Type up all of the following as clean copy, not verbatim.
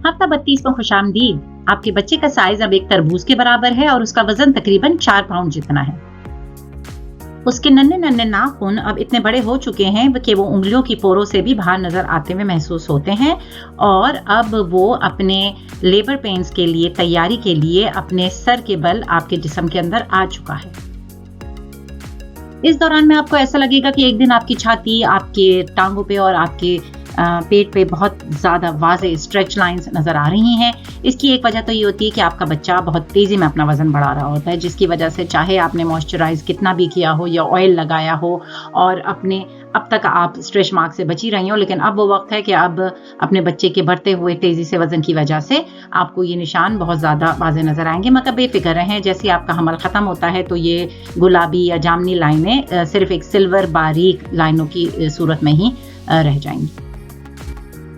हफ्ता 32 में खुशामदीद। आपके बच्चे का साइज अब एक तरबूज के बराबर है और उसका वजन तकरीबन 4 पाउंड जितना है। उसके नन्हे नन्हे नाखून अब इतने बड़े हो चुके हैं कि वो उंगलियों की पोरों से भी बाहर नजर आते हुए महसूस होते हैं और अब वो अपने लेबर पेन्स के लिए तैयारी के लिए अपने सर के बल आपके जिस्म के अंदर आ चुका है। इस दौरान में आपको ऐसा लगेगा कि एक दिन आपकी छाती, आपके टांगों पे और आपके पेट पे बहुत ज़्यादा वाज़े स्ट्रेच लाइंस नज़र आ रही हैं। इसकी एक वजह तो ये होती है कि आपका बच्चा बहुत तेज़ी में अपना वज़न बढ़ा रहा होता है, जिसकी वजह से चाहे आपने मॉइस्चराइज कितना भी किया हो या ऑयल लगाया हो और अब तक आप स्ट्रेच मार्क से बची रही हो, लेकिन अब वो वक्त है कि अब अपने बच्चे के बढ़ते हुए तेज़ी से वज़न की वजह से आपको ये निशान बहुत ज़्यादा वाज़े नज़र आएंगे। मगर बेफिक्र रहें, जैसे आपका हमल ख़त्म होता है तो ये गुलाबी या जामनी लाइनें सिर्फ एक सिल्वर बारीक लाइनों की सूरत में ही रह जाएंगी।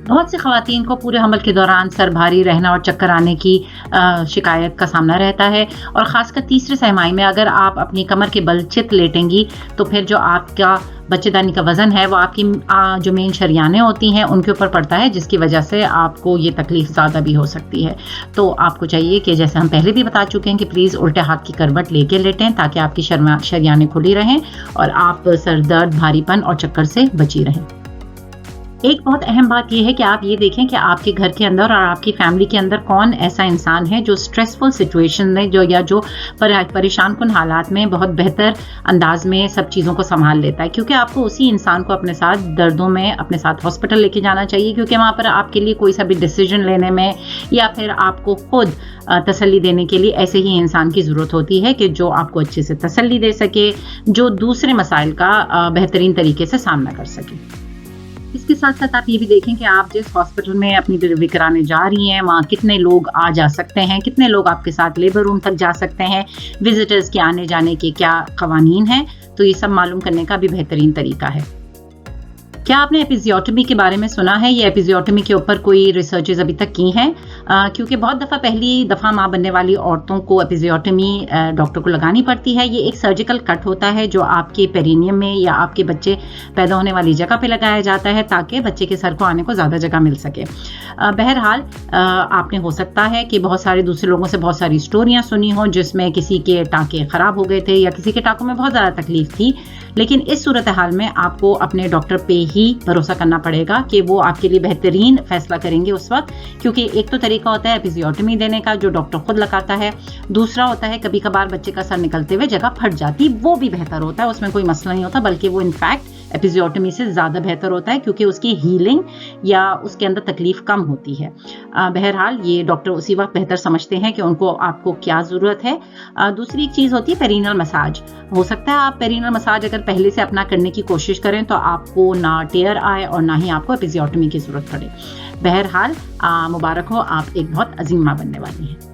बहुत सी ख़वातीन को पूरे हमल के दौरान सर भारी रहना और चक्कर आने की शिकायत का सामना रहता है और ख़ासकर तीसरे सहमाही में अगर आप अपनी कमर के बल चित लेटेंगी तो फिर जो आपका बच्चेदानी का वज़न है वो आपकी जो मेन शरियानें होती हैं उनके ऊपर पड़ता है, जिसकी वजह से आपको ये तकलीफ़ ज़्यादा भी हो सकती है। तो आपको चाहिए कि जैसे हम पहले भी बता चुके हैं कि प्लीज़ उल्टे हाथ की करवट लेके लेटें ताकि आपकी शरियानें खुली रहें और आप सर दर्द, भारीपन और चक्कर से बची रहें। एक बहुत अहम बात यह है कि आप ये देखें कि आपके घर के अंदर और आपकी फैमिली के अंदर कौन ऐसा इंसान है जो स्ट्रेसफुल सिचुएशन में जो परेशान कुन हालात में बहुत बेहतर अंदाज में सब चीज़ों को संभाल लेता है, क्योंकि आपको उसी इंसान को अपने साथ दर्दों में अपने साथ हॉस्पिटल लेके जाना चाहिए, क्योंकि वहाँ पर आपके लिए कोई सा भी डिसीजन लेने में या फिर आपको खुद तसल्ली देने के लिए ऐसे ही इंसान की ज़रूरत होती है कि जो आपको अच्छे से तसल्ली दे सके, जो दूसरे मसाइल का बेहतरीन तरीके से सामना कर सके। इसके साथ साथ आप ये भी देखें कि आप जिस हॉस्पिटल में अपनी डिलीवरी कराने जा रही हैं वहाँ कितने लोग आ जा सकते हैं, कितने लोग आपके साथ लेबर रूम तक जा सकते हैं, विजिटर्स के आने जाने के क्या कवानीन हैं, तो ये सब मालूम करने का भी बेहतरीन तरीका है। क्या आपने एपिजियोटमी के बारे में सुना है? ये एपिजियोटमी के ऊपर कोई रिसर्चेज अभी तक की हैं? क्योंकि बहुत दफ़ा पहली दफ़ा माँ बनने वाली औरतों को एपिजियोटमी डॉक्टर को लगानी पड़ती है। ये एक सर्जिकल कट होता है जो आपके पेरिनियम में या आपके बच्चे पैदा होने वाली जगह पे लगाया जाता है ताकि बच्चे के सर को आने को ज़्यादा जगह मिल सके। बहरहाल आपने हो सकता है कि बहुत सारे दूसरे लोगों से बहुत सारी स्टोरियाँ सुनी हों जिसमें किसी के टाँके ख़राब हो गए थे या किसी के टाँकों में बहुत ज़्यादा तकलीफ थी, लेकिन इस सूरत हाल में आपको अपने डॉक्टर पे ही भरोसा करना पड़ेगा कि वो आपके लिए बेहतरीन फैसला करेंगे उस वक्त, क्योंकि एक तो तरीका होता है एपिजियोटमी देने का जो डॉक्टर खुद लगाता है, दूसरा होता है कभी कभार बच्चे का सर निकलते हुए जगह फट जाती, वो भी बेहतर होता है, उसमें कोई मसला नहीं होता, बल्कि वो इनफैक्ट एपिजियोटमी से ज़्यादा बेहतर होता है क्योंकि उसकी हीलिंग या उसके अंदर तकलीफ कम होती है। बहरहाल ये डॉक्टर उसी वक्त बेहतर समझते हैं कि उनको आपको क्या ज़रूरत है। दूसरी एक चीज़ होती है पेरिनल मसाज। हो सकता है आप पेरिनल मसाज अगर पहले से अपना करने की कोशिश करें तो आपको ना टेयर आए और ना ही आपको एपिजियोटमी की ज़रूरत पड़े। बहरहाल मुबारक हो, आप एक बहुत अजीम माँ बनने वाली हैं।